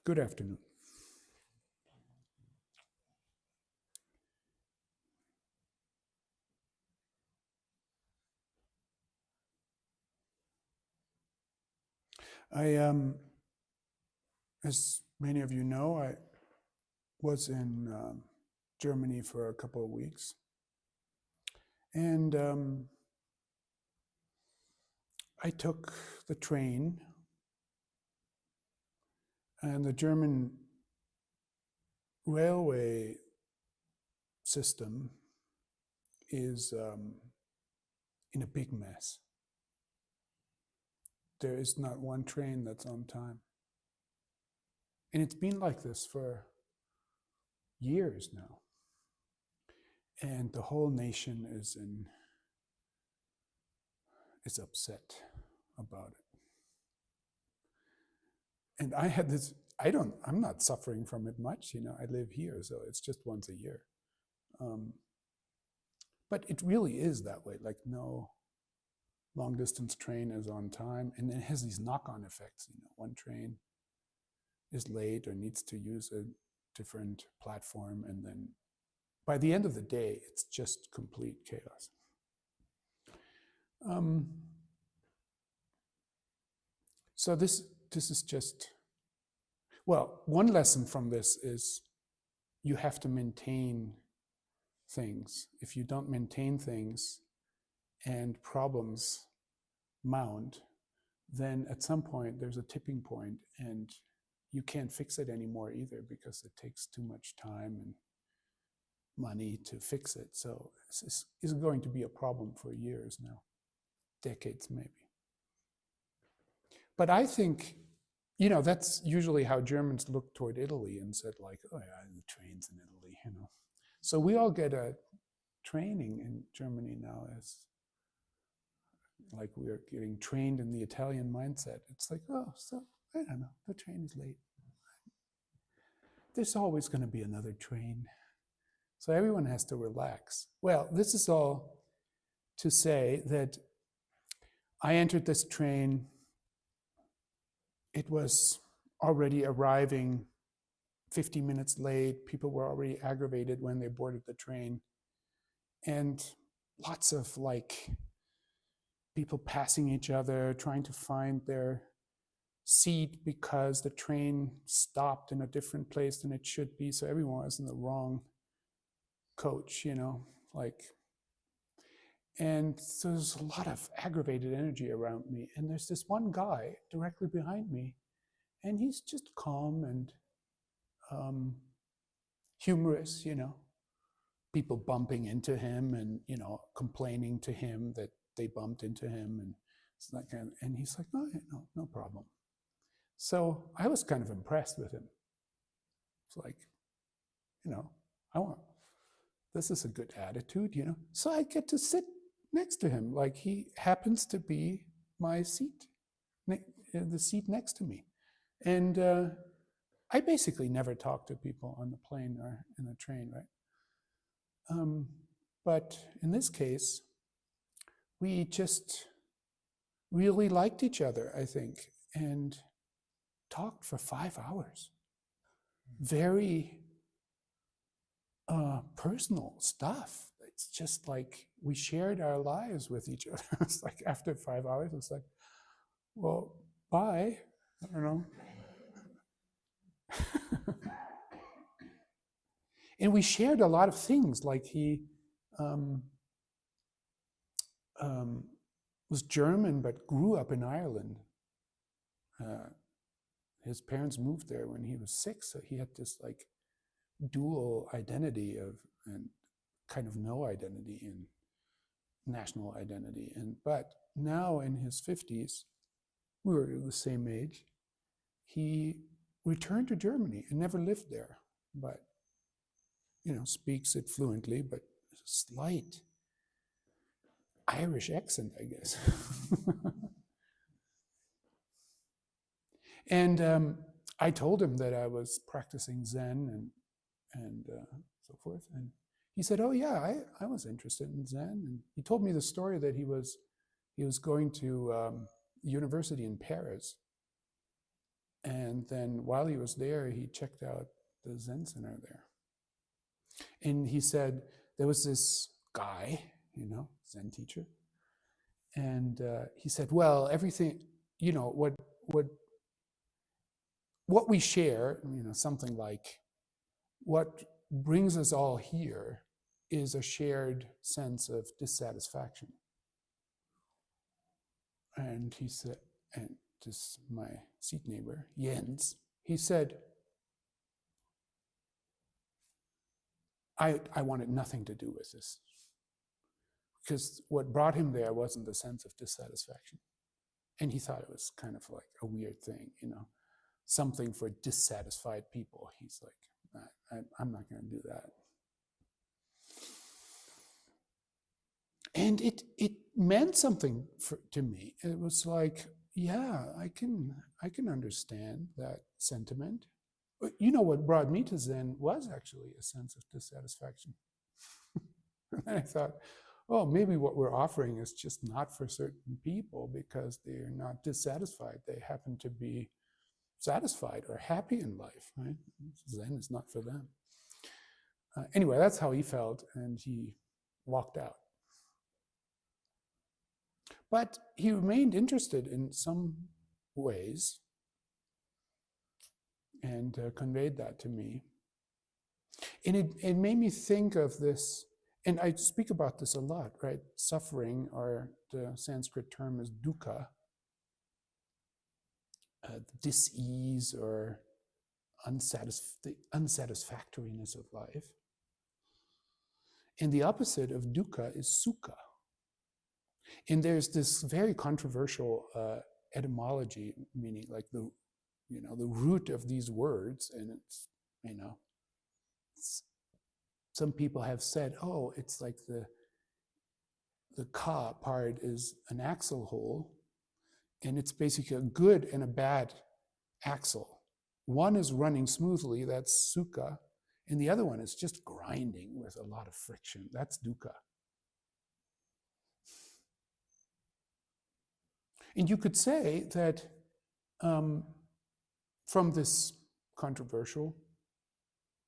Good afternoon. As many of you know, I was in Germany for a couple of weeks. And I took the train, and the German railway system is in a big mess. There is not one train that's on time. And it's been like this for years now. And the whole nation is upset about it. And I had this, I'm not suffering from it much, I live here, so it's just once a year. But it really is that way, like no long distance train is on time, and it has these knock-on effects. One train is late or needs to use a different platform, and then by the end of the day, it's just complete chaos. So this is just, well, one lesson from this is you have to maintain things. If you don't maintain things and problems mount, then at some point there's a tipping point and you can't fix it anymore either, because it takes too much time and money to fix it. So this is going to be a problem for years now, decades maybe. But I think, that's usually how Germans look toward Italy and said, like, oh yeah, the train's in Italy, So we all get a training in Germany now as like we are getting trained in the Italian mindset. It's like, oh, so I don't know, the train is late. There's always going to be another train. So everyone has to relax. Well, this is all to say that I entered this train. It was already arriving 50 minutes late. People were already aggravated when they boarded the train. And lots of people passing each other, trying to find their seat because the train stopped in a different place than it should be. So everyone was in the wrong coach, and so there's a lot of aggravated energy around me. And there's this one guy directly behind me, and he's just calm and humorous, people bumping into him and, complaining to him that they bumped into him. And it's like, and he's like, no problem. So I was kind of impressed with him. It's like, this is a good attitude, So I get to sit next to him. Like, he happens to be my seat, the seat next to me. And I basically never talk to people on the plane or in the train, right? But in this case, we just really liked each other, I think, and talked for 5 hours. Very personal stuff. It's just like we shared our lives with each other. It's like after 5 hours, it's like, well, bye. I don't know. And we shared a lot of things. Like, he was German but grew up in Ireland. His parents moved there when he was 6, so he had this dual identity and kind of no identity in national identity. But now in his 50s, we were the same age, he returned to Germany and never lived there, but speaks it fluently, but slight Irish accent, I guess. And I told him that I was practicing Zen and so forth. And he said, oh yeah, I was interested in Zen. And he told me the story that he was going to university in Paris. And then while he was there, he checked out the Zen center there. And he said, there was this guy, Zen teacher. And he said, well, everything, what we share, something like what brings us all here is a shared sense of dissatisfaction. And he said, and this my seat neighbor, Jens, he said, I wanted nothing to do with this. Because what brought him there wasn't the sense of dissatisfaction. And he thought it was kind of like a weird thing, something for dissatisfied people. He's like, I'm not going to do that. And it meant something to me. It was like, yeah, I can understand that sentiment. But what brought me to Zen was actually a sense of dissatisfaction. And I thought, oh, maybe what we're offering is just not for certain people because they're not dissatisfied. They happen to be satisfied or happy in life, right? Zen is not for them. Anyway, that's how he felt, and he walked out. But he remained interested in some ways and conveyed that to me. And it made me think of this, and I speak about this a lot, right? Suffering, or the Sanskrit term is dukkha, dis-ease or the unsatisfactoriness of life. And the opposite of dukkha is sukha. And there's this very controversial etymology, meaning like the root of these words, and some people have said, oh, it's like the ka part is an axle hole, and it's basically a good and a bad axle. One is running smoothly, that's sukha, and the other one is just grinding with a lot of friction, that's dukkha. And you could say that from this controversial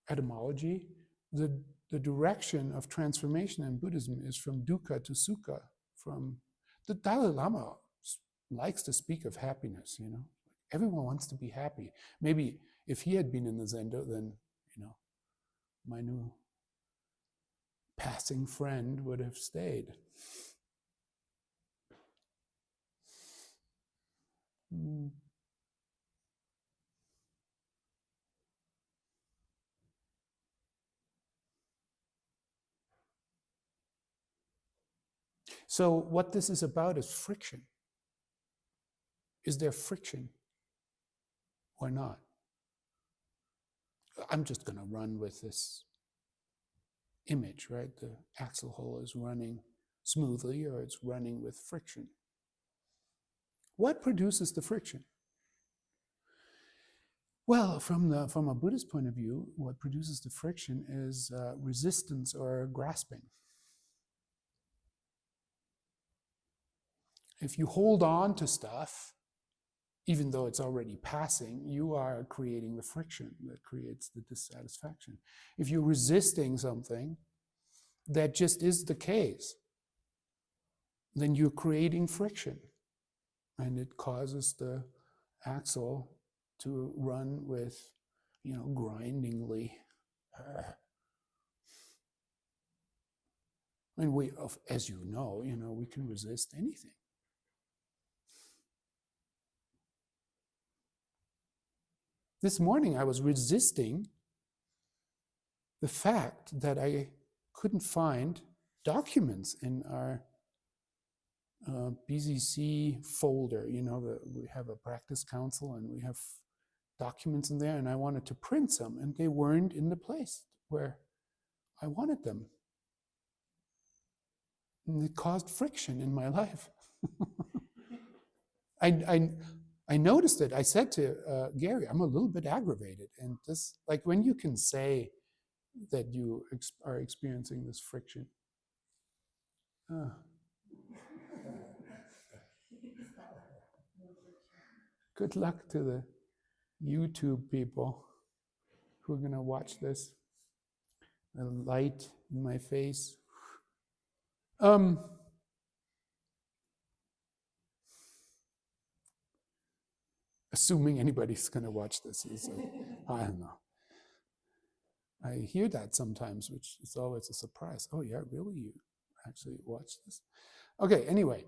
etymology, the direction of transformation in Buddhism is from dukkha to sukha. From the Dalai Lama likes to speak of happiness, Everyone wants to be happy. Maybe if he had been in the Zendo, then, my new passing friend would have stayed. So what this is about is friction. Is there friction or not? I'm just going to run with this image, right? The axle hole is running smoothly or it's running with friction. What produces the friction? Well, from a Buddhist point of view, what produces the friction is resistance or grasping. If you hold on to stuff, even though it's already passing, you are creating the friction that creates the dissatisfaction. If you're resisting something that just is the case, then you're creating friction. And it causes the axle to run with, grindingly. And we, as you know, we can resist anything. This morning I was resisting the fact that I couldn't find documents in our BZC folder. We have a practice council and we have documents in there, and I wanted to print some, and they weren't in the place where I wanted them. And it caused friction in my life. I noticed it. I said to Gary, I'm a little bit aggravated. And this, like when you can say that you are experiencing this friction. Good luck to the YouTube people who are going to watch this. The light in my face. Assuming anybody's going to watch this, is I don't know. I hear that sometimes, which is always a surprise. Oh yeah, really? You actually watch this? Okay. Anyway,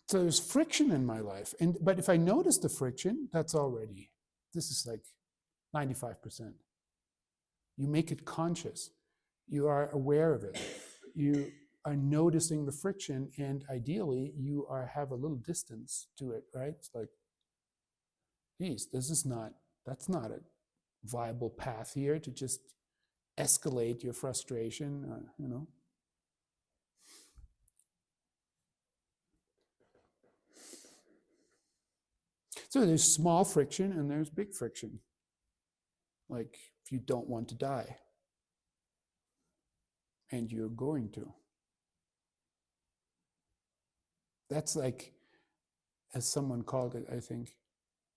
so there's friction in my life, but if I notice the friction, that's already, this is like 95%. You make it conscious. You are aware of it. You are noticing the friction, and ideally you have a little distance to it, right? It's like, geez, that's not a viable path here to just escalate your frustration, So there's small friction and there's big friction. Like if you don't want to die, and you're going to. That's like, as someone called it, I think,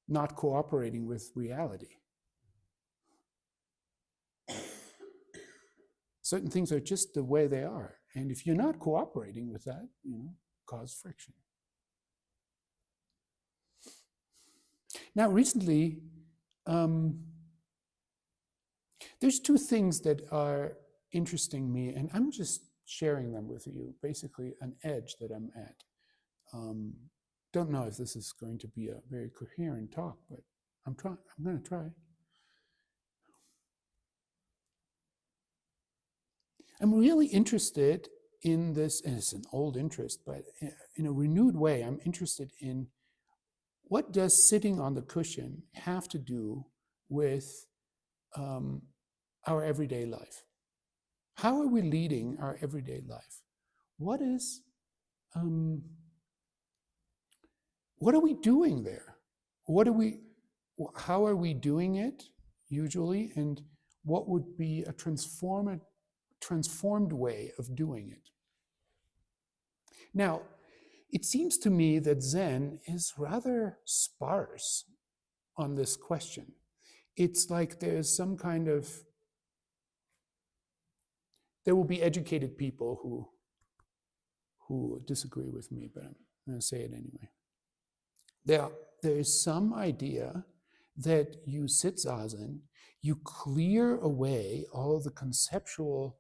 not cooperating with reality. Certain things are just the way they are. And if you're not cooperating with that, cause friction. Now, recently, there's two things that are interesting me, and I'm just sharing them with you, basically an edge that I'm at. Don't know if this is going to be a very coherent talk, but I'm going to try. I'm really interested in this, and it's an old interest, but in a renewed way, I'm interested in what does sitting on the cushion have to do with our everyday life? How are we leading our everyday life? What are we doing there? How are we doing it usually? And what would be a transformed way of doing it? Now, it seems to me that Zen is rather sparse on this question. It's like there's some kind of, there will be educated people who disagree with me, but I'm going to say it anyway. There is some idea that you sit zazen, you clear away all the conceptual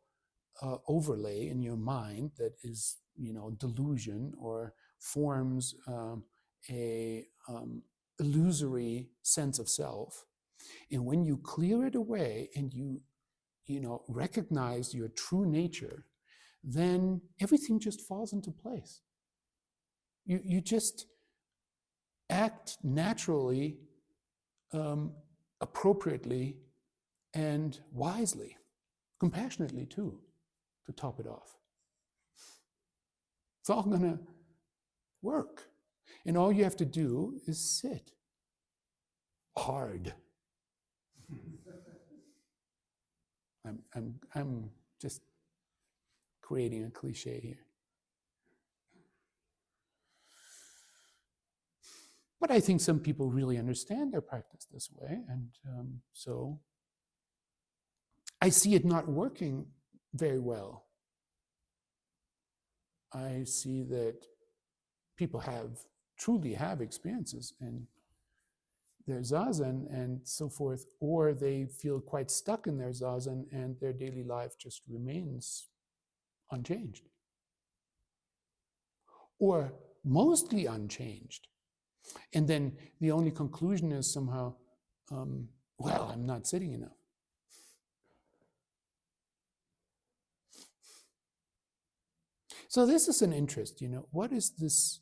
overlay in your mind that is, delusion or forms a illusory sense of self. And when you clear it away and you recognize your true nature, then everything just falls into place. You just act naturally, appropriately, and wisely, compassionately too, to top it off. It's all going to work. And all you have to do is sit hard. I'm just creating a cliche here. But I think some people really understand their practice this way, and so I see it not working very well. I see that people truly have experiences in their zazen and so forth, or they feel quite stuck in their zazen and their daily life just remains unchanged, or mostly unchanged. And then the only conclusion is somehow, well, I'm not sitting enough. So this is an interest, what is this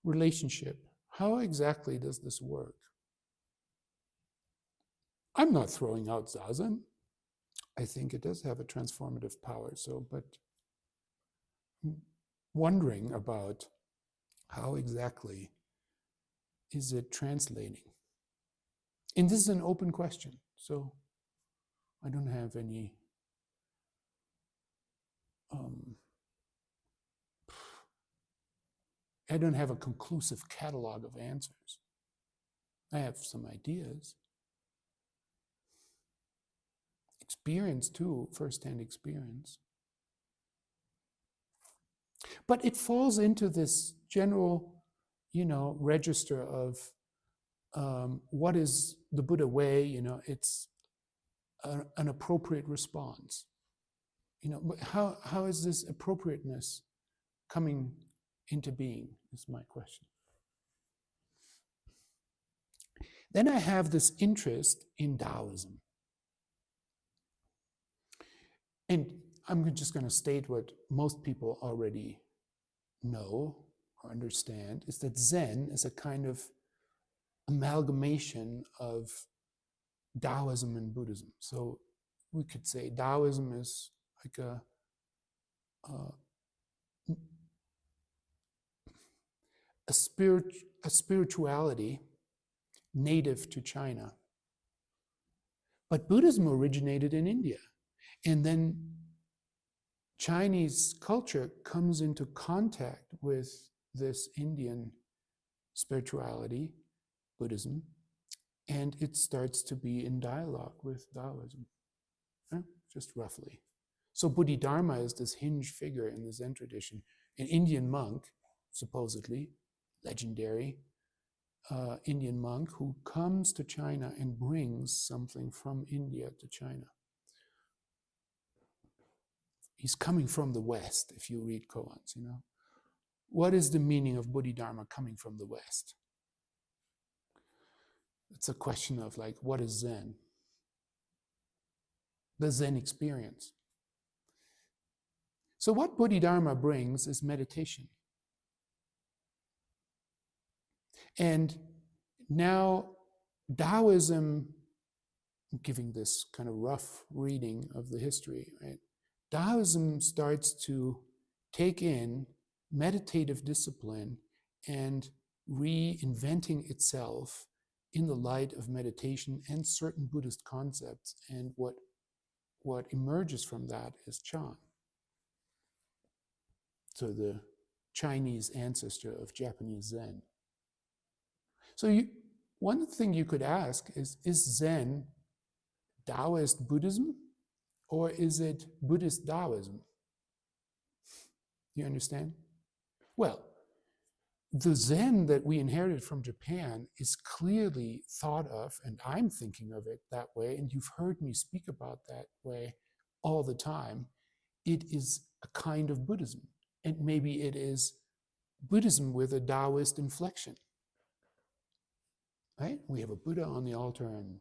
relationship? How exactly does this work? I'm not throwing out zazen. I think it does have a transformative power, but wondering about how exactly is it translating? And this is an open question, so I don't have any I don't have a conclusive catalog of answers. I have some ideas. Experience too, firsthand experience. But it falls into this general, register of what is the Buddha way. It's an appropriate response. But how is this appropriateness coming into being, is my question. Then I have this interest in Taoism. And I'm just going to state what most people already know or understand, is that Zen is a kind of amalgamation of Daoism and Buddhism. So we could say Daoism is like a spirituality native to China. But Buddhism originated in India. And then Chinese culture comes into contact with this Indian spirituality, Buddhism, and it starts to be in dialogue with Taoism, just roughly. So Bodhidharma is this hinge figure in the Zen tradition, an Indian monk, supposedly, legendary Indian monk who comes to China and brings something from India to China. He's coming from the West, if you read koans, What is the meaning of Bodhidharma coming from the West? It's a question of what is Zen? The Zen experience. So what Bodhidharma brings is meditation. And now Taoism, I'm giving this kind of rough reading of the history, right? Taoism starts to take in meditative discipline and reinventing itself in the light of meditation and certain Buddhist concepts. And what emerges from that is Chan. So the Chinese ancestor of Japanese Zen. So one thing you could ask is Zen Daoist Buddhism, or is it Buddhist Daoism? You understand? Well, the Zen that we inherited from Japan is clearly thought of, and I'm thinking of it that way, and you've heard me speak about that way all the time. It is a kind of Buddhism, and maybe it is Buddhism with a Daoist inflection. Right? We have a Buddha on the altar, and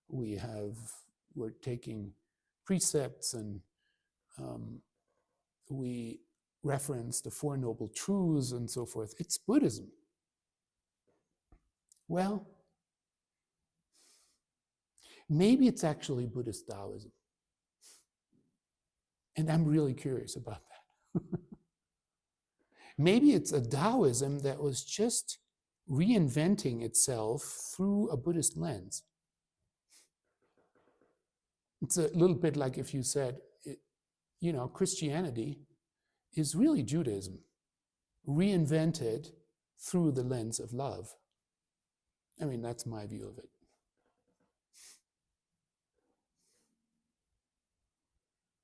we're taking precepts, and we reference the Four Noble Truths and so forth. It's Buddhism. Well, maybe it's actually Buddhist Daoism. And I'm really curious about that. Maybe it's a Daoism that was just reinventing itself through a Buddhist lens. It's a little bit like if you said, Christianity is really Judaism, reinvented through the lens of love. I mean, that's my view of it.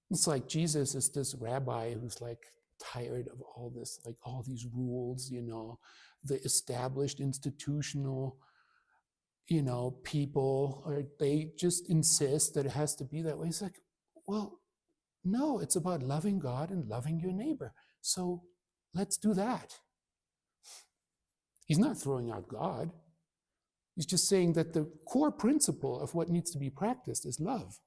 It's like Jesus is this rabbi who's tired of all this, all these rules, the established institutional, people, or they just insist that it has to be that way. It's well, no, it's about loving God and loving your neighbor. So let's do that. He's not throwing out God. He's just saying that the core principle of what needs to be practiced is love.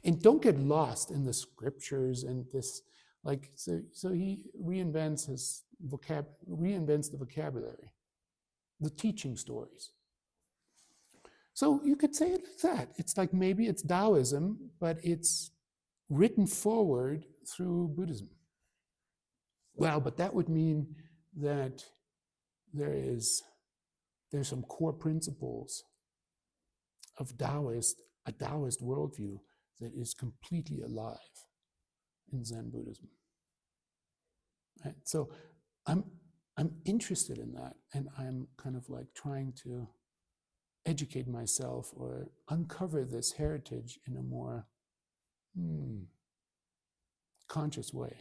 And don't get lost in the scriptures and this, so he reinvents the vocabulary, the teaching stories. So you could say it like that. It's maybe it's Taoism, but it's written forward through Buddhism. Well, but that would mean that there's some core principles of a Taoist worldview that is completely alive. in Zen Buddhism. Right? So I'm interested in that, and I'm kind of like trying to educate myself or uncover this heritage in a more conscious way.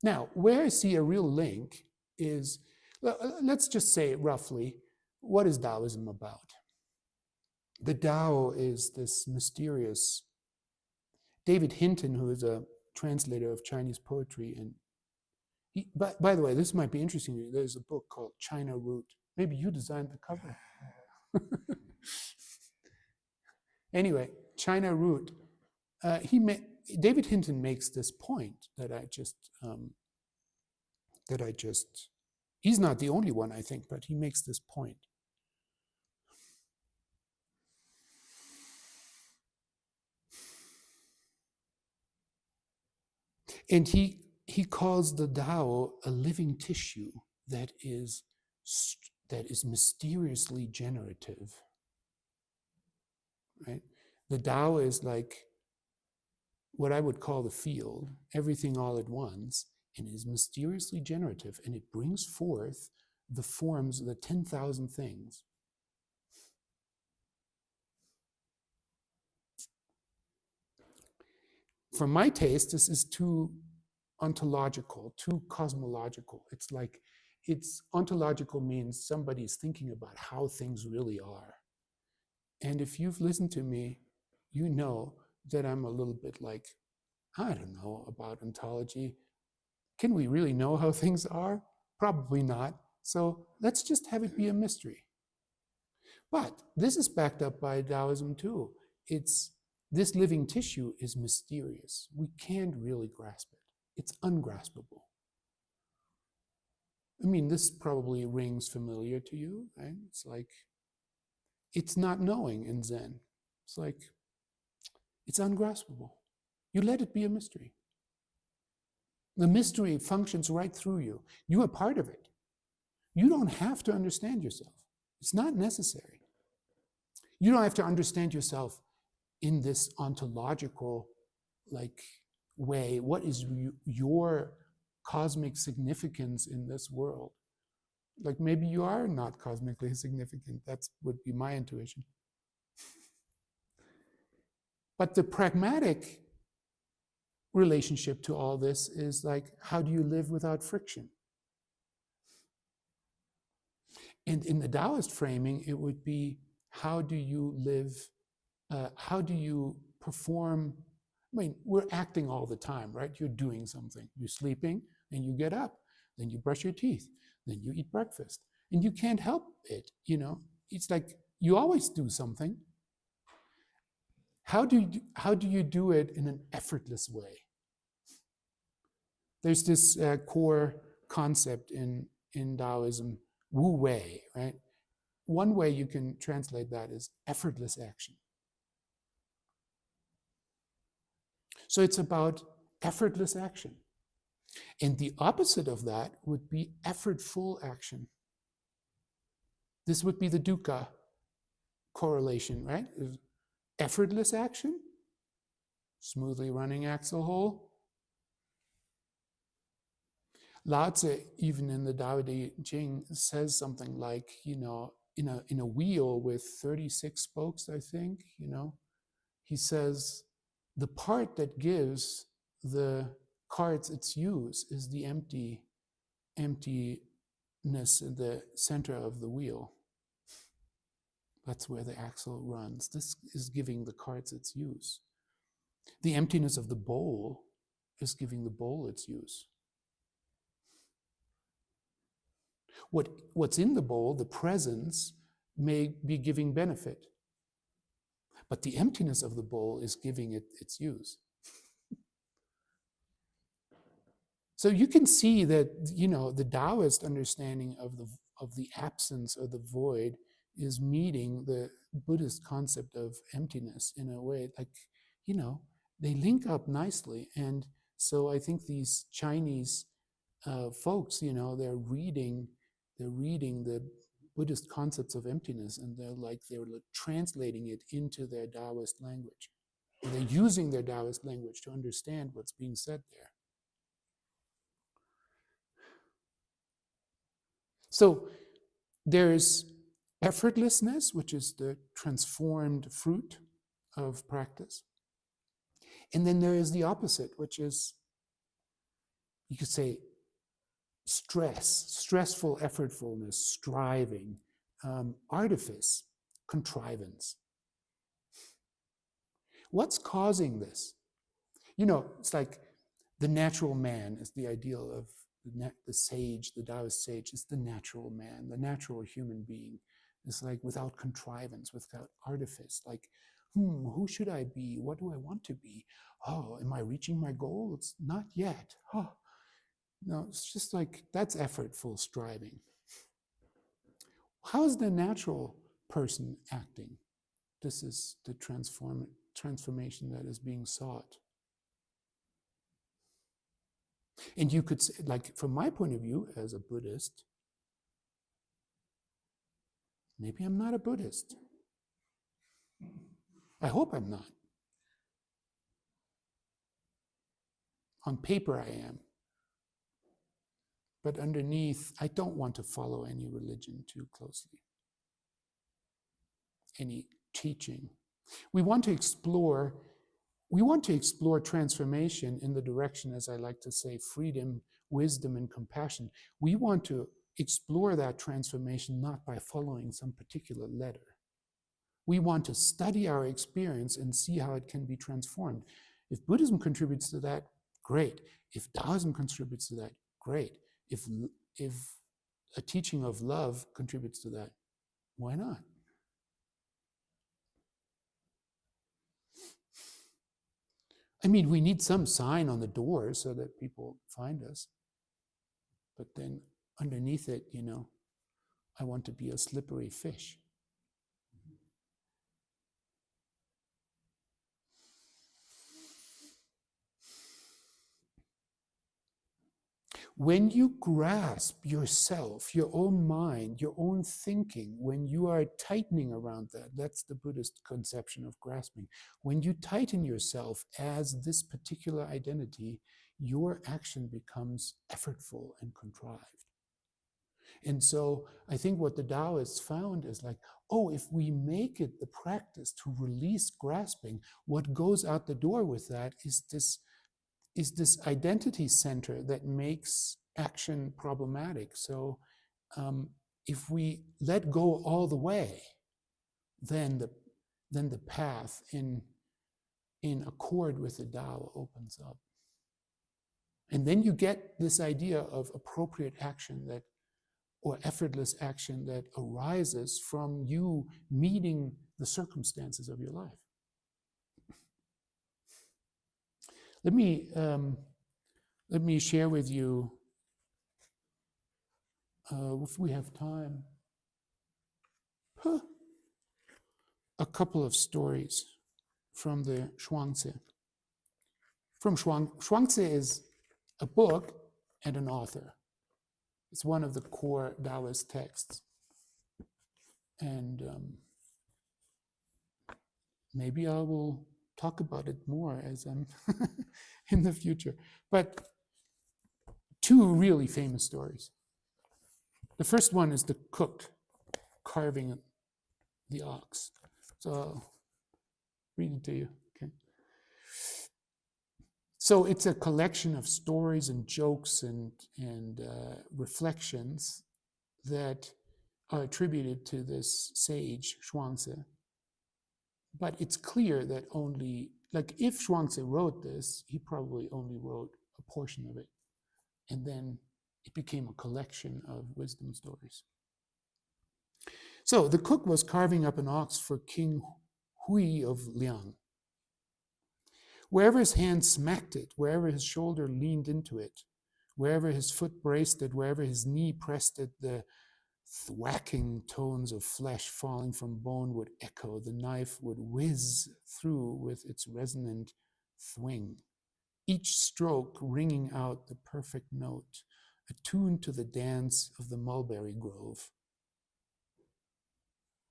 Now, where I see a real link is, let's just say roughly, what is Taoism about? The Tao is this mysterious. David Hinton, who is a translator of Chinese poetry, and by the way, this might be interesting to you. There's a book called China Root. Maybe you designed the cover. Anyway, China Root. David Hinton makes this point that I just. He's not the only one, I think, but he makes this point. And he calls the Tao a living tissue that is mysteriously generative. Right? The Tao is like what I would call the field, everything all at once, and is mysteriously generative, and it brings forth the forms of the 10,000 things. For my taste, this is too ontological, too cosmological. It's ontological means somebody's thinking about how things really are. And if you've listened to me, you know that I'm a little bit like, I don't know about ontology. Can we really know how things are? Probably not. So let's just have it be a mystery. But this is backed up by Taoism too. This living tissue is mysterious. We can't really grasp it. It's ungraspable. I mean, this probably rings familiar to you, right? It's like, it's not knowing in Zen. It's like, it's ungraspable. You let it be a mystery. The mystery functions right through you. You are part of it. You don't have to understand yourself. It's not necessary. You don't have to understand yourself in this ontological way. What is your cosmic significance in this world? Like maybe you are not cosmically significant. That would be my intuition. But the pragmatic relationship to all this is like, how do you live without friction? And in the Taoist framing, it would be, how do you live, how do you perform? I mean, we're acting all the time, right? You're doing something. You're sleeping, and you get up. Then you brush your teeth. Then you eat breakfast. And you can't help it, you know? It's like you always do something. How do you do it in an effortless way? There's this core concept in Taoism, Wu Wei, right? One way you can translate that is effortless action. So it's about effortless action. And the opposite of that would be effortful action. This would be the dukkha correlation, right? Effortless action, smoothly running axle hole. Lao Tzu, even in the Tao Te Ching, says something like, you know, in a wheel with 36 spokes, I think, you know, he says, the part that gives the carts its use is the emptiness in the center of the wheel. That's where the axle runs. This is giving the carts its use. The emptiness of the bowl is giving the bowl its use. What's in the bowl, the presence, may be giving benefit, but the emptiness of the bowl is giving it its use. So you can see that, you know, the Taoist understanding of the absence or the void is meeting the Buddhist concept of emptiness in a way, like, you know, they link up nicely. And so I think these Chinese folks, you know, they're reading they're reading the Buddhist concepts of emptiness, and they're translating it into their Daoist language. And they're using their Daoist language to understand what's being said there. So there's effortlessness, which is the transformed fruit of practice. And then there is the opposite, which is, you could say, stressful effortfulness, striving, artifice, contrivance. What's causing this? It's like the natural man is the ideal of the sage, the Taoist sage is the natural man, the natural human being. It's like without contrivance, without artifice, like, who should I be? What do I want to be? Oh, am I reaching my goal? It's not yet. Oh, no, it's just like, that's effortful striving. How is the natural person acting? This is the transformation that is being sought. And you could say, like, from my point of view as a Buddhist, maybe I'm not a Buddhist. I hope I'm not. On paper, I am. But underneath, I don't want to follow any religion too closely, any teaching. We want to explore transformation in the direction, as I like to say, freedom, wisdom, and compassion. We want to explore that transformation not by following some particular letter. We want to study our experience and see how it can be transformed. If Buddhism contributes to that, great. If Daoism contributes to that, great. If a teaching of love contributes to that, why not? I mean, we need some sign on the door so that people find us. But then underneath it, I want to be a slippery fish. When you grasp yourself, your own mind, your own thinking, when you are tightening around that, that's the Buddhist conception of grasping. When you tighten yourself as this particular identity, your action becomes effortful and contrived. And so I think what the Daoists found is like, if we make it the practice to release grasping, what goes out the door with that is this identity center that makes action problematic. So if we let go all the way, then the path in accord with the Tao opens up. And then you get this idea of appropriate action or effortless action that arises from you meeting the circumstances of your life. Let me share with you, if we have time, a couple of stories from the Zhuangzi. Zhuangzi is a book and an author. It's one of the core Daoist texts. And maybe I will talk about it more as I'm in the future. But two really famous stories. The first one is the cook carving the ox. So I'll read it to you. Okay. So it's a collection of stories and jokes and reflections that are attributed to this sage, Zhuangzi. But it's clear that if Zhuangzi wrote this, he probably only wrote a portion of it. And then it became a collection of wisdom stories. So the cook was carving up an ox for King Hui of Liang. Wherever his hand smacked it, wherever his shoulder leaned into it, wherever his foot braced it, wherever his knee pressed it, the thwacking tones of flesh falling from bone would echo. The knife would whiz through with its resonant thwing, each stroke ringing out the perfect note, attuned to the dance of the mulberry grove.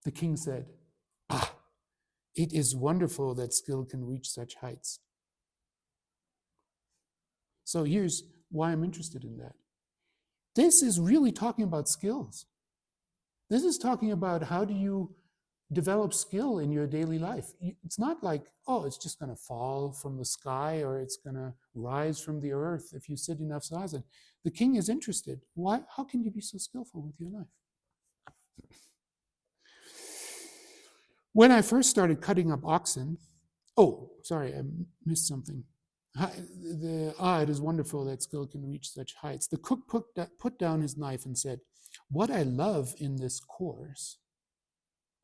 The king said, "Ah, it is wonderful that skill can reach such heights." So here's why I'm interested in that. This is really talking about skills. This is talking about how do you develop skill in your daily life. It's not like, oh, it's just going to fall from the sky or it's going to rise from the earth if you sit enough zazen. The king is interested. Why? How can you be so skillful with your life? When I first started cutting up oxen, oh, sorry, I missed something. It is wonderful that skill can reach such heights. The cook put down his knife and said, "What I love in this course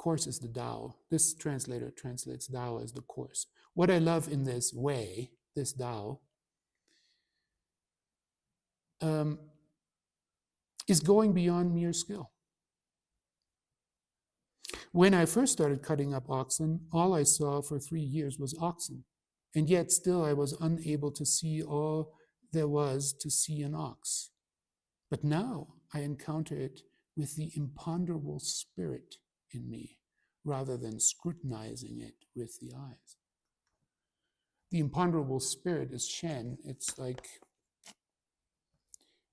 is the Tao." This translator translates Tao as the course. What I love in this way, this Tao, is going beyond mere skill. When I first started cutting up oxen, all I saw for 3 years was oxen. And yet still I was unable to see all there was to see an ox. But now I encounter it with the imponderable spirit in me, rather than scrutinizing it with the eyes. The imponderable spirit is Shen. It's like,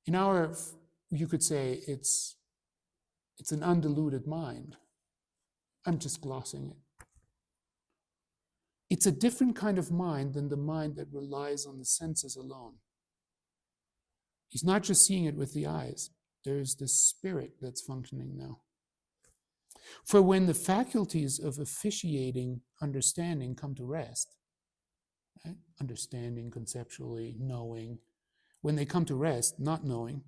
in our, you could say it's an undiluted mind. I'm just glossing it. It's a different kind of mind than the mind that relies on the senses alone. He's not just seeing it with the eyes. There's this spirit that's functioning now. For when the faculties of officiating understanding come to rest, right? Understanding conceptually, knowing, when they come to rest, not knowing,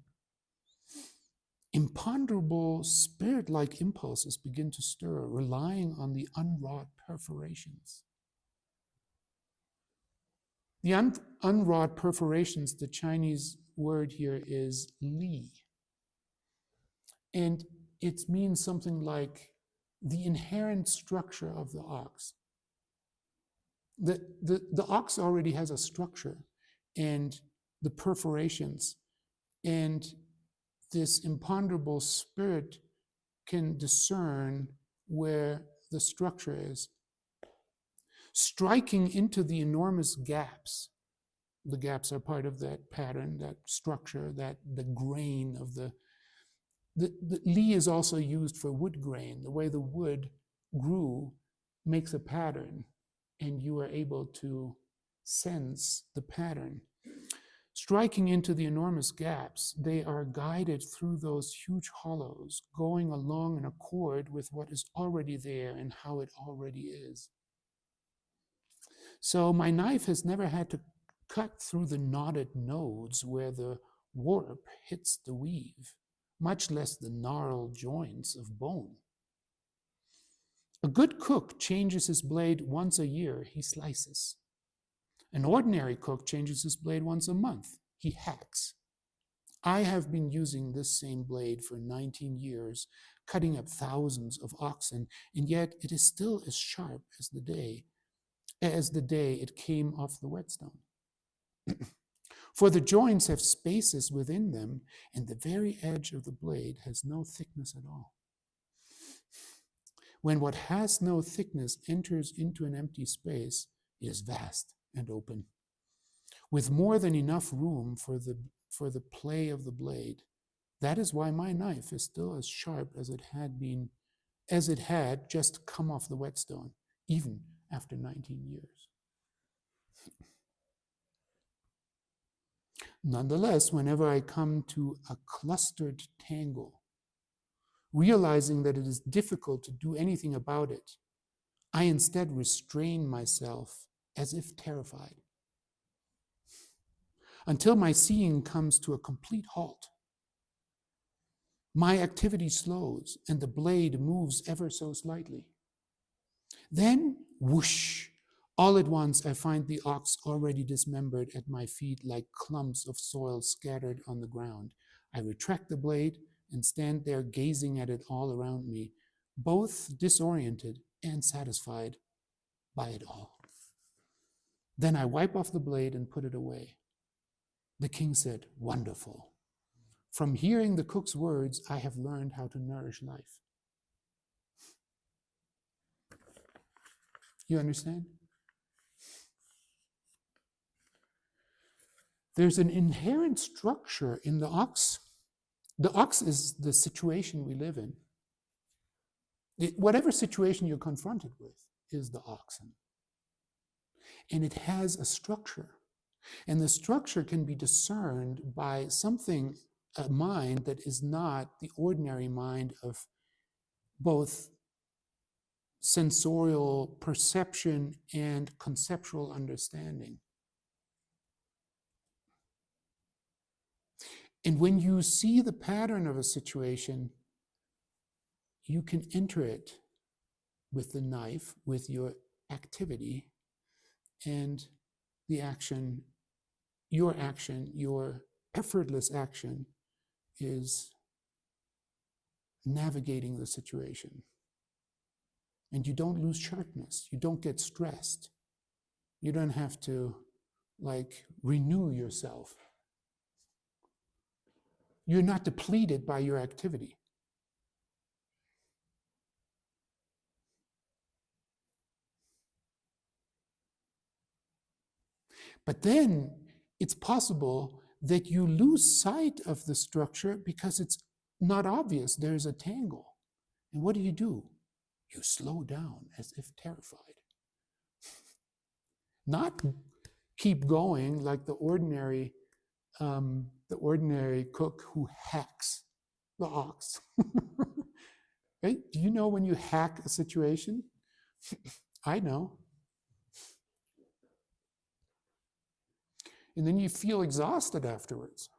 imponderable spirit-like impulses begin to stir, relying on the unwrought perforations. The unwrought perforations, the Chinese word here is li. And it means something like the inherent structure of the ox. The ox already has a structure and the perforations, and this imponderable spirit can discern where the structure is. Striking into the enormous gaps. The gaps are part of that pattern, that structure, that the grain of the li is also used for wood grain. The way the wood grew makes a pattern, and you are able to sense the pattern. Striking into the enormous gaps, they are guided through those huge hollows, going along in accord with what is already there and how it already is. So my knife has never had to cut through the knotted nodes where the warp hits the weave, much less the gnarled joints of bone. A good cook changes his blade once a year, he slices. An ordinary cook changes his blade once a month, he hacks. I have been using this same blade for 19 years, cutting up thousands of oxen, and yet it is still as sharp as the day it came off the whetstone. For the joints have spaces within them, and the very edge of the blade has no thickness at all. When what has no thickness enters into an empty space, it is vast and open, with more than enough room for the play of the blade. That is why my knife is still as sharp as it had just come off the whetstone, even after 19 years. Nonetheless, whenever I come to a clustered tangle, realizing that it is difficult to do anything about it, I instead restrain myself as if terrified, until my seeing comes to a complete halt. My activity slows and the blade moves ever so slightly. Then, whoosh, all at once I find the ox already dismembered at my feet like clumps of soil scattered on the ground. I retract the blade and stand there gazing at it all around me, both disoriented and satisfied by it all. Then I wipe off the blade and put it away. The king said, "Wonderful. From hearing the cook's words, I have learned how to nourish life. You understand? There's an inherent structure in the ox. The ox is the situation we live in. Whatever situation you're confronted with is the oxen. And it has a structure. And the structure can be discerned by something, a mind that is not the ordinary mind of both sensorial perception and conceptual understanding. And when you see the pattern of a situation, you can enter it with the knife, with your activity, and the action, your effortless action is navigating the situation. And you don't lose sharpness. You don't get stressed. You don't have to renew yourself. You're not depleted by your activity. But then it's possible that you lose sight of the structure because it's not obvious. There's a tangle. And what do? You slow down as if terrified. Not keep going like the ordinary cook who hacks the ox. Right? Do you know when you hack a situation? I know. And then you feel exhausted afterwards.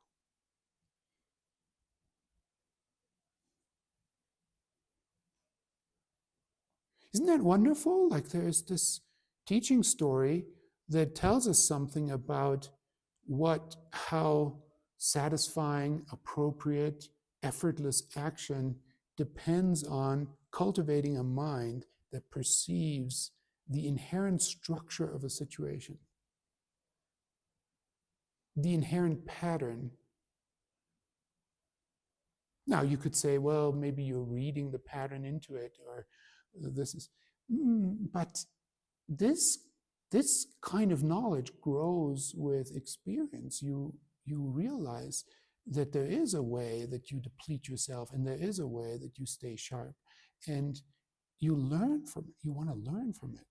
Isn't that wonderful? There's this teaching story that tells us something about how satisfying, appropriate, effortless action depends on cultivating a mind that perceives the inherent structure of a situation, the inherent pattern. Now, you could say, well, maybe you're reading the pattern into it, or this is, but this kind of knowledge grows with experience. You realize that there is a way that you deplete yourself, and there is a way that you stay sharp, and you learn from it. You want to learn from it.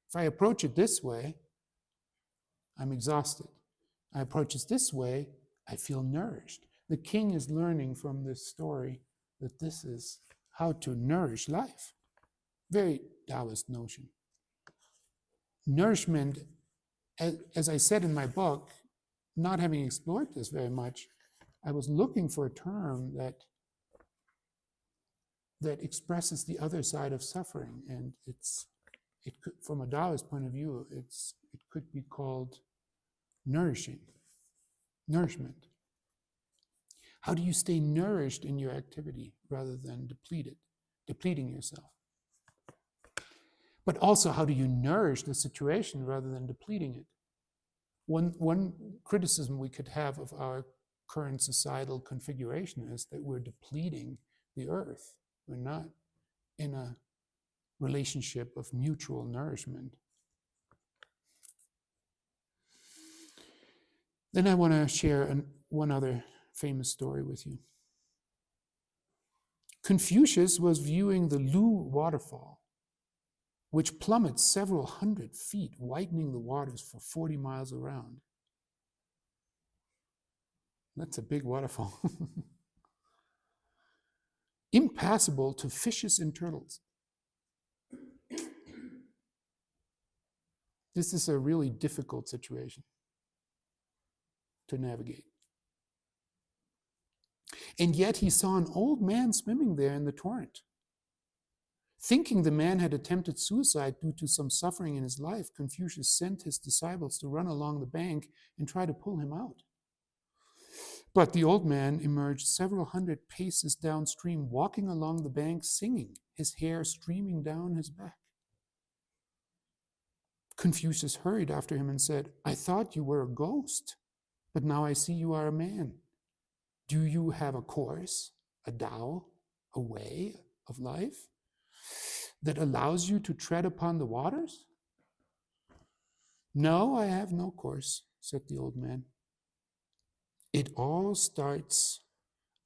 If I approach it this way, I'm exhausted. I approach it this way, I feel nourished. The king is learning from this story that this is how to nourish life. Very Daoist notion. Nourishment, as I said in my book, not having explored this very much, I was looking for a term that expresses the other side of suffering, and it could, from a Daoist point of view, it could be called nourishment. How do you stay nourished in your activity rather than depleting yourself? But also, how do you nourish the situation rather than depleting it? One criticism we could have of our current societal configuration is that we're depleting the earth. We're not in a relationship of mutual nourishment. Then I want to share one other famous story with you. Confucius was viewing the Lu waterfall, which plummets several hundred feet, whitening the waters for 40 miles around. That's a big waterfall. Impassable to fishes and turtles. This is a really difficult situation to navigate. And yet he saw an old man swimming there in the torrent. Thinking the man had attempted suicide due to some suffering in his life, Confucius sent his disciples to run along the bank and try to pull him out. But the old man emerged several hundred paces downstream, walking along the bank singing, his hair streaming down his back. Confucius hurried after him and said, "I thought you were a ghost, but now I see you are a man. Do you have a course, a Tao, a way of life that allows you to tread upon the waters? No, I have no course, said the old man. It all starts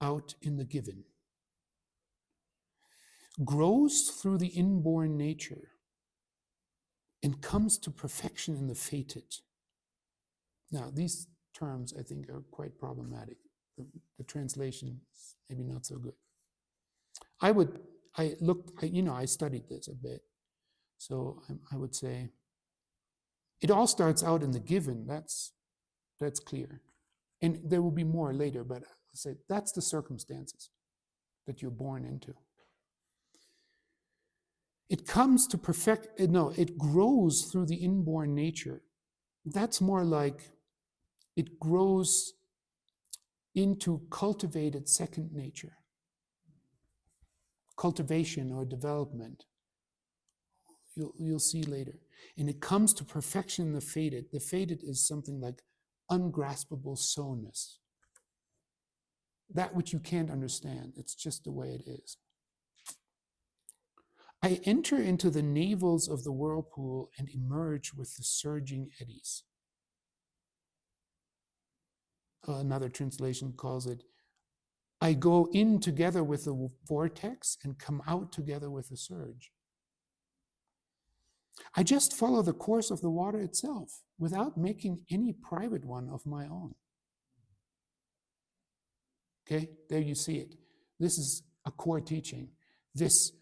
out in the given, grows through the inborn nature, and comes to perfection in the fated. Now, these terms, I think, are quite problematic. The translation is maybe not so good. I studied this a bit. So I would say, it all starts out in the given. That's clear. And there will be more later, but I'll say that's the circumstances that you're born into. It comes to it grows through the inborn nature. That's more like it grows into cultivated second nature, cultivation or development. You'll see later. And it comes to perfection in the fated. The fated is something like ungraspable so-ness. That which you can't understand. It's just the way it is. I enter into the navels of the whirlpool and emerge with the surging eddies. Another translation calls it, I go in together with the vortex and come out together with the surge. I just follow the course of the water itself without making any private one of my own. Okay, there you see it. This is a core teaching. This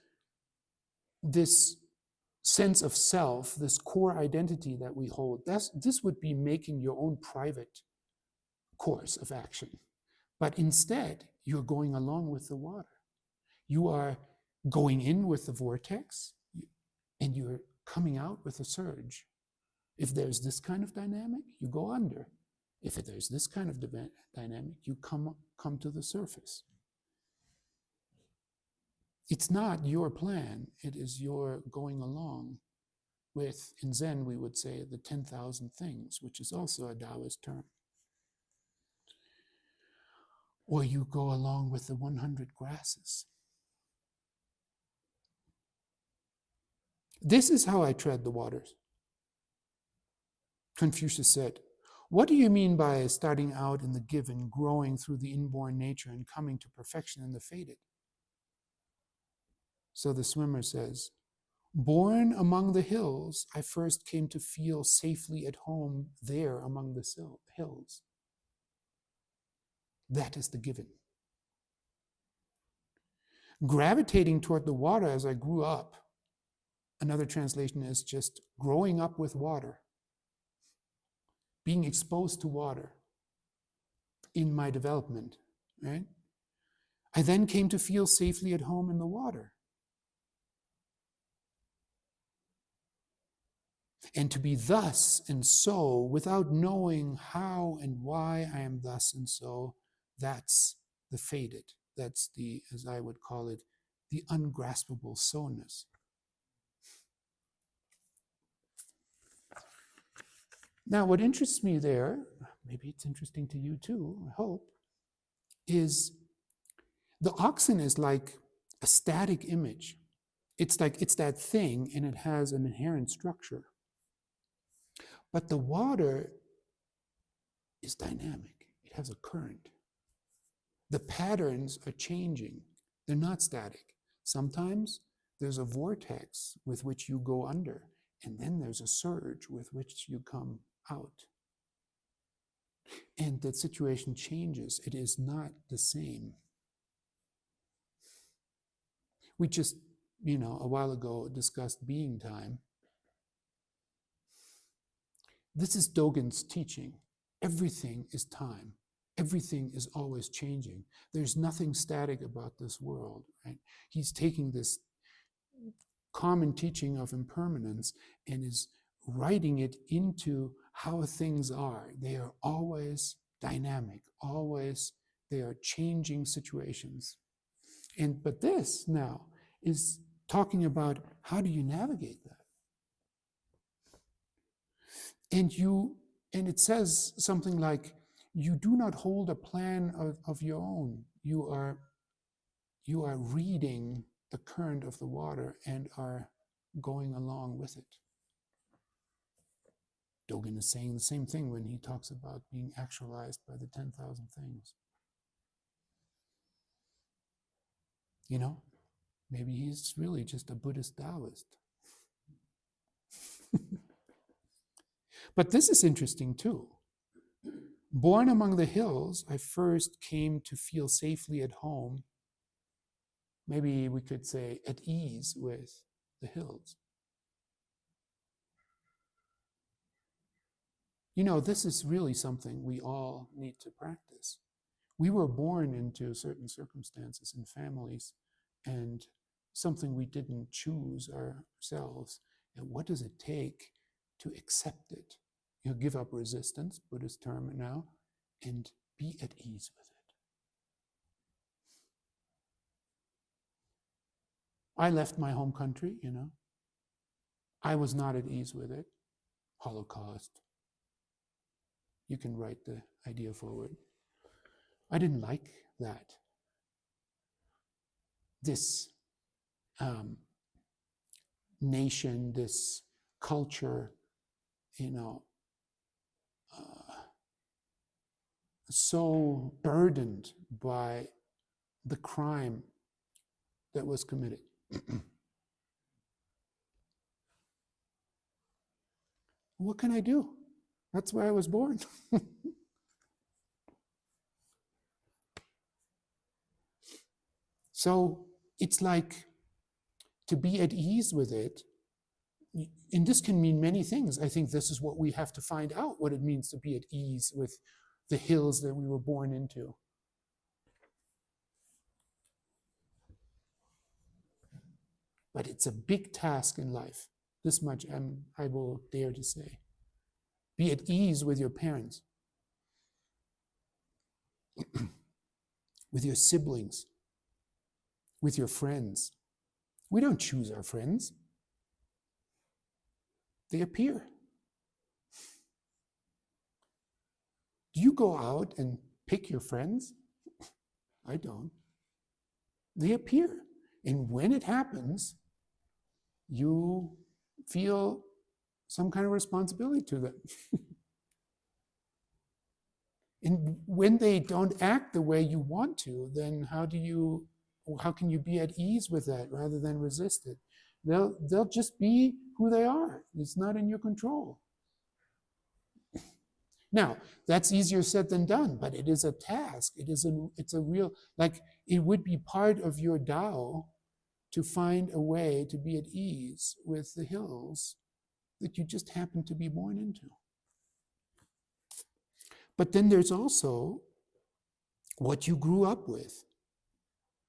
sense of self, this core identity that we hold, this would be making your own private course of action. But instead, you're going along with the water. You are going in with the vortex, and you're coming out with a surge. If there's this kind of dynamic, you go under. If there's this kind of dynamic, you come to the surface. It's not your plan, it is your going along with, in Zen we would say, the 10,000 things, which is also a Daoist term. Or you go along with the 100 grasses. This is how I tread the waters. Confucius said, what do you mean by starting out in the given, growing through the inborn nature and coming to perfection in the fated? So the swimmer says, born among the hills, I first came to feel safely at home there among the hills. That is the given. Gravitating toward the water as I grew up, another translation is just growing up with water, being exposed to water in my development, right? I then came to feel safely at home in the water. And to be thus and so without knowing how and why I am thus and so, that's the fated. That's the, as I would call it, the ungraspable so-ness. Now, what interests me there, maybe it's interesting to you too, I hope, is the oxen is like a static image. It's like it's that thing and it has an inherent structure. But the water is dynamic. It has a current. The patterns are changing. They're not static. Sometimes there's a vortex with which you go under, and then there's a surge with which you come out. And the situation changes. It is not the same. We just, a while ago discussed being time. This is Dogen's teaching. Everything is time. Everything is always changing. There's nothing static about this world, right? He's taking this common teaching of impermanence and is writing it into how things are. They are always dynamic, always they are changing situations. But this now is talking about how do you navigate that? And it says something like, you do not hold a plan of your own. You are reading the current of the water and are going along with it. Dogen is saying the same thing when he talks about being actualized by the 10,000 things. You know, maybe he's really just a Buddhist Daoist. But this is interesting too. Born among the hills, I first came to feel safely at home. Maybe we could say at ease with the hills. You know, this is really something we all need to practice. We were born into certain circumstances and families, and something we didn't choose ourselves. And what does it take to accept it? You know, give up resistance, Buddhist term now, and be at ease with it. I left my home country, you know. I was not at ease with it. Holocaust. You can write the idea forward. I didn't like that. This nation, this culture, you know, so burdened by the crime that was committed. What can I do? That's where I was born. So it's like to be at ease with it, and this can mean many things. I think this is what we have to find out, what it means to be at ease with the hills that we were born into. But it's a big task in life. This much I will dare to say. Be at ease with your parents, with your siblings, with your friends. We don't choose our friends. They appear. Do you go out and pick your friends? I don't. They appear. And when it happens, you feel some kind of responsibility to them. And when they don't act the way you want to, then how can you be at ease with that rather than resist it? They'll just be who they are. It's not in your control. Now, that's easier said than done, but it is a task. It's a real, like it would be part of your Tao to find a way to be at ease with the hills that you just happen to be born into. But then there's also what you grew up with.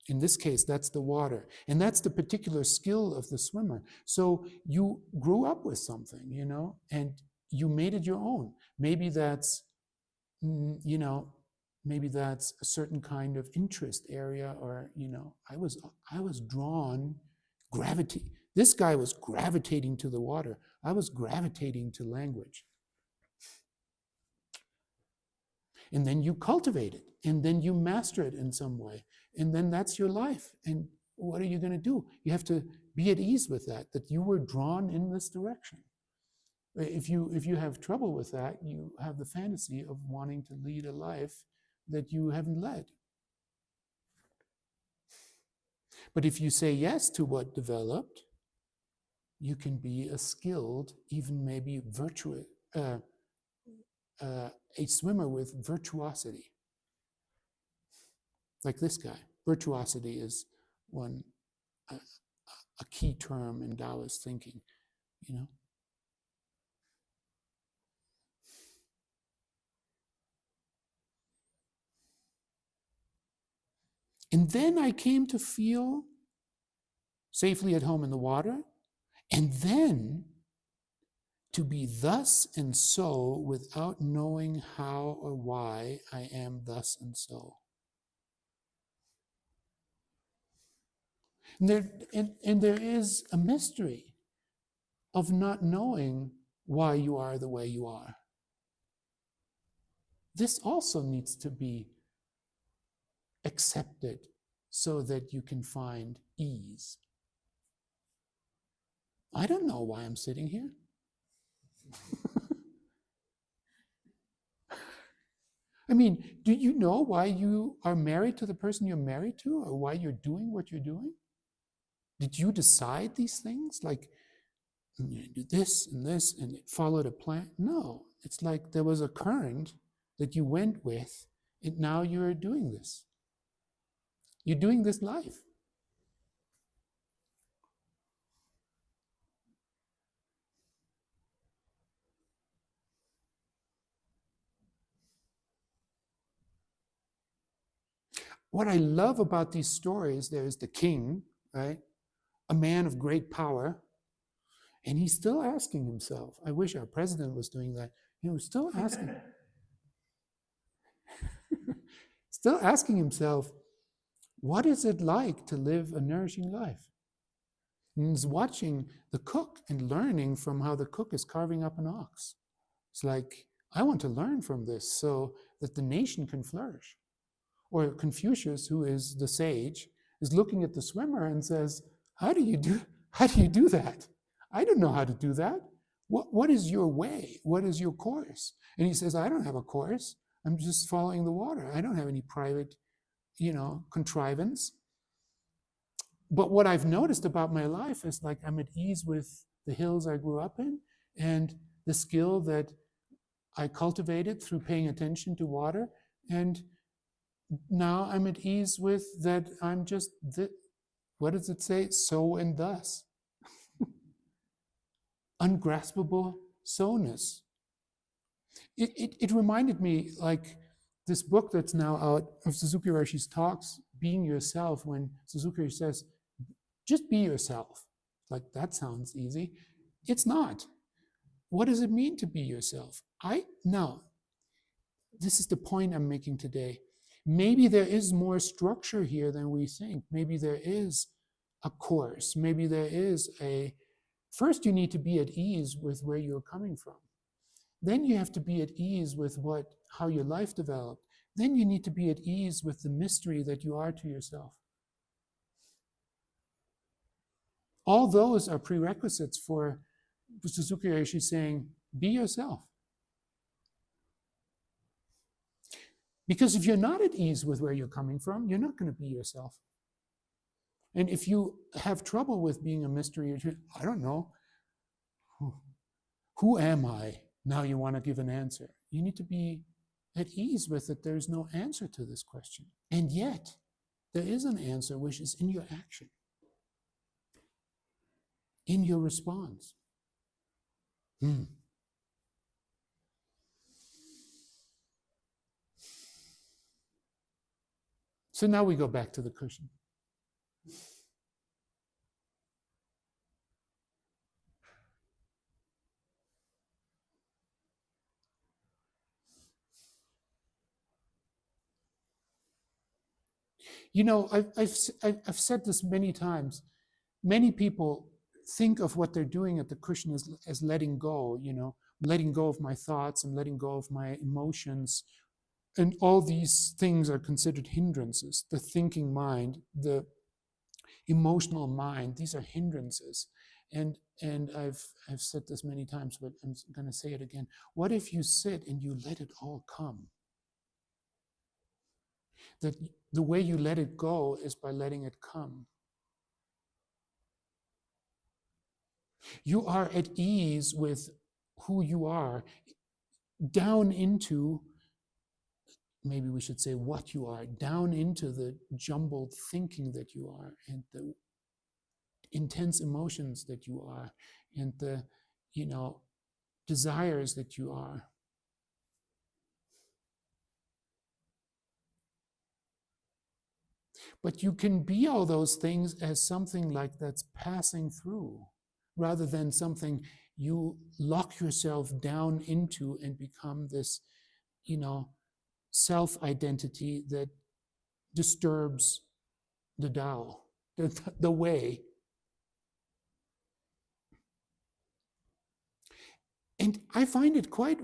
In this case, that's the water. And that's the particular skill of the swimmer. So you grew up with something, you know, and you made it your own. Maybe that's, you know, maybe that's a certain kind of interest area, or, you know, I was drawn, this guy was gravitating to the water. I was gravitating to language. And then you cultivate it, and then you master it in some way. And then that's your life. And what are you going to do? You have to be at ease with that you were drawn in this direction. If you have trouble with that, you have the fantasy of wanting to lead a life that you haven't led. But if you say yes to what developed, you can be a skilled, even maybe virtuous, a swimmer with virtuosity. Like this guy. Virtuosity is a key term in Daoist thinking, you know. And then I came to feel safely at home in the water, and then to be thus and so without knowing how or why I am thus and so. And there is a mystery of not knowing why you are the way you are. this also needs to be accepted so that you can find ease. I don't know why I'm sitting here. I mean, do you know why you are married to the person you're married to, or why you're doing what you're doing? Did you decide these things? Like, you do this and this and it followed a plan? No, it's like there was a current that you went with, and now you're doing this. You're doing this life. What I love about these stories, there's the king, right? A man of great power, and he's still asking himself. I wish our president was doing that. He was still asking, still asking himself, what is it like to live a nourishing life? And he's watching the cook and learning from how the cook is carving up an ox. It's like, I want to learn from this so that the nation can flourish. Or Confucius, who is the sage, is looking at the swimmer and says, how do you do that? I don't know how to do that. What is your way? What is your course? And he says, I don't have a course. I'm just following the water. I don't have any private, contrivance. But what I've noticed about my life is like I'm at ease with the hills I grew up in and the skill that I cultivated through paying attention to water. And now I'm at ease with that I'm just, what does it say? So and thus. Ungraspable so-ness. It reminded me, like this book that's now out of Suzuki Roshi's talks, Being Yourself, when Suzuki Roshi says, just be yourself. Like, that sounds easy. It's not. What does it mean to be yourself? Now, this is the point I'm making today. Maybe there is more structure here than we think. Maybe there is a course. Maybe there is first you need to be at ease with where you're coming from. Then you have to be at ease with how your life developed. Then you need to be at ease with the mystery that you are to yourself. All those are prerequisites for Suzuki Roshi saying, be yourself. Because if you're not at ease with where you're coming from, you're not going to be yourself. And if you have trouble with being a mystery, I don't know, who am I? Now you want to give an answer. You need to be at ease with that there's no answer to this question. And yet, there is an answer, which is in your action, in your response. So now we go back to the cushion. I've said this many times. Many people think of what they're doing at the cushion as letting go, letting go of my thoughts and letting go of my emotions. And all these things are considered hindrances. The thinking mind, the emotional mind, these are hindrances. And I've said this many times, but I'm going to say it again. What if you sit and you let it all come? That the way you let it go is by letting it come. You are at ease with who you are, down into, maybe we should say what you are, down into the jumbled thinking that you are, and the intense emotions that you are, and the, desires that you are. But you can be all those things as something like that's passing through, rather than something you lock yourself down into and become this, self-identity that disturbs the Tao, the way. And I find it quite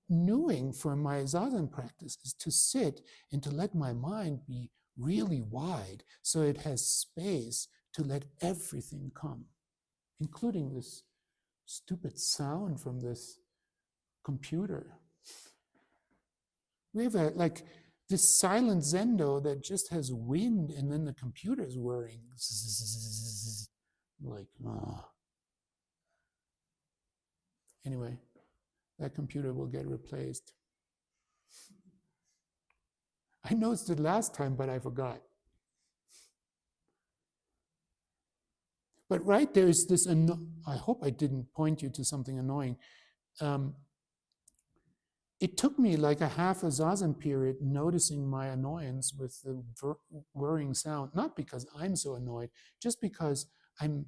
doing for my zazen practice is to sit and to let my mind be really wide so it has space to let everything come, including this stupid sound from this computer. We have this silent zendo that just has wind and then the computer's whirring. Like, Anyway, that computer will get replaced. I noticed it last time, but I forgot. But right, there's this, I hope I didn't point you to something annoying. It took me like a half a zazen period noticing my annoyance with the whirring sound, not because I'm so annoyed, just because I'm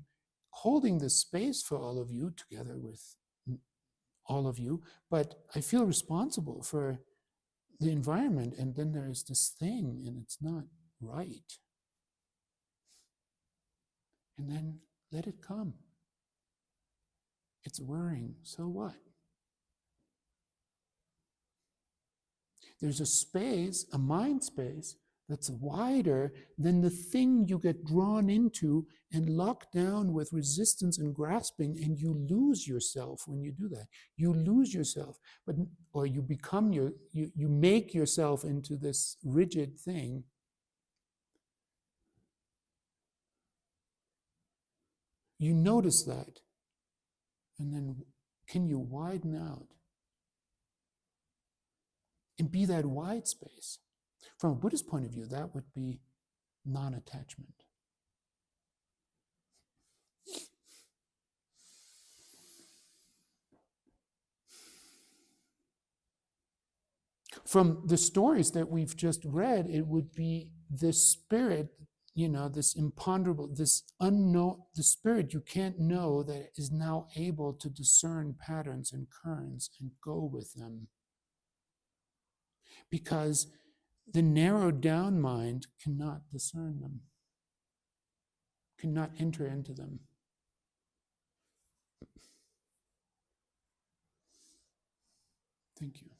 holding the space for all of you together with all of you, but I feel responsible for the environment, and then there's this thing and it's not right. And then let it come. It's whirring, so what? There's a space, a mind space, that's wider than the thing you get drawn into and locked down with resistance and grasping, and you lose yourself when you do that. You lose yourself, or you become you make yourself into this rigid thing. You notice that, and then can you widen out and be that wide space? From a Buddhist point of view, that would be non-attachment. From the stories that we've just read, it would be this spirit, this imponderable, this unknown, the spirit you can't know that is now able to discern patterns and currents and go with them. Because the narrowed down mind cannot discern them, cannot enter into them. Thank you.